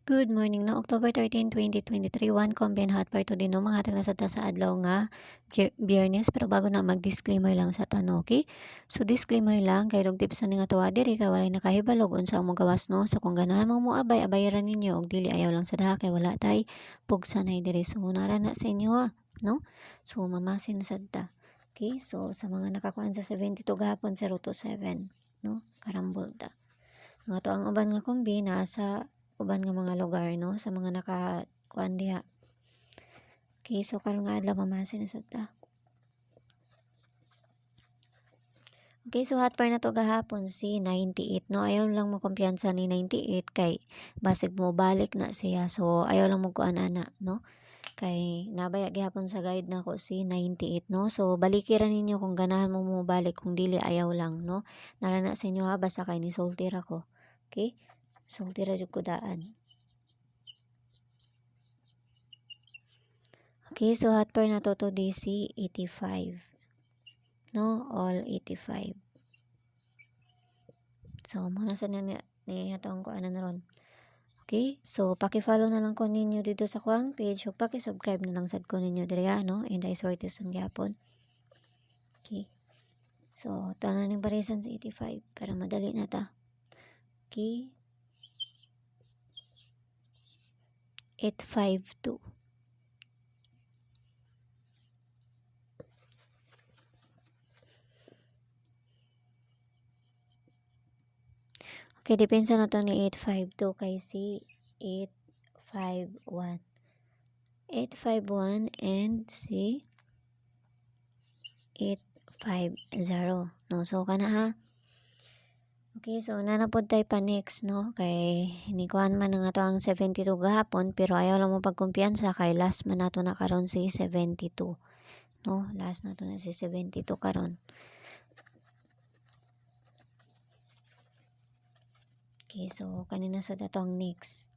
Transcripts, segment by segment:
Good morning no October 13, 2023, one combine hot part today no mga tag nasa ta sa adlaw nga Biyernes, pero bago na mag-disclaimer lang sa tanong, okay? So disclaimer lang kay dog tips na nga tuwa diri kay walay nakahibalog unsa ang gawas no. So kung ganahan mo abayaran ninyo og dili ayaw lang sa daha kay wala tay pugsanay diri. So nara na sa inyo no. So mamasin sad ta. Okay? So sa mga nakakuan sa 72 gahapon 0 to 7 no, karambol ta. Nga to ang uban nga kombi nasa uban nga mga lugar no sa mga nakakuan diha. Okay, so karon nga adlaw mamasin na sad ta. Okay, so hot par na to gahapon si 98 no. Ayaw lang mo kumpiyansa ni 98 kay basig mo balik na siya. So ayaw lang mo kuan ana no. Kay nabaya gihapon sa guide nako si 98 no. So balikiran ninyo kung ganahan mo balik, kung dili ayaw lang no. Narana sa inyo ha, basta kay ni sulti ra ko. Okay? Sulti ra jud ko daan. Okay, so hot par na to DC 85. No, all 85. So, muna sa ni atong ko ano na ron. Okay, so paki-follow na lang ko ninyo dito sa kuang page o paki-subscribe na lang sad ko ninyo diri no, Inday Sortes ang gyapon. Okay. So, tanan ning barisan sa 85 para madali na ta. Okay. 852. Okay, depensa na to ni 852 kay si 851. 851 and si 850 no. So kana ha. Okay, so nanapod tayo pa next no, kay hinikuan man nga to ang 72 gahapon pero ayaw lang mo pagkumpiyansa kay last man nato na karon si 72 no. Last nato na si 72 karon. Okay, so kanina sa datong next.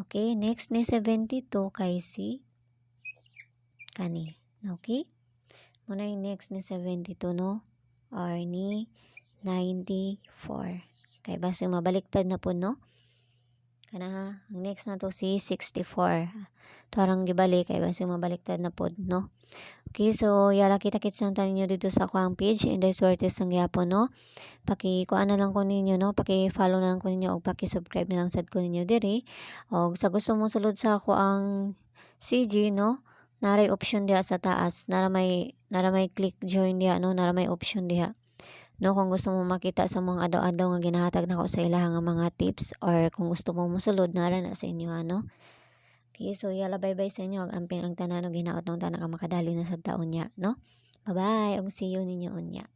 Okay, next ni 72 kay si kani. Okay? Muna yung next ni 72 no, or ni 94. Kay base mabaliktad na po no. Kana ha, ang next na to si 64. Tarang gibalik kay base mabaliktad na po no. Okay, so yala kita-kits lang tayo dito sa kuang page Inday Sortes ang gyapon no. Paki-kuan na lang ko ninyo no, paki-follow na lang ko ninyo og paki-subscribe na lang sad ko ninyo diri. Og sa gusto mo sulod sa ako ang CG no, naray option diha sa taas, nara may click join diha no, nara may option diha. No, kung gusto mo makita sa mga adaw-adaw nga ginahatag nako sa ilahang nga mga tips, or kung gusto mo mosulod nara na sa inyo ano. Okay, so yala bye-bye sa inyo. Ag amping ang tanan og hinaot ng tanan nga makadali na sa taon niya, no? Bye-bye, og see you ninyo unya.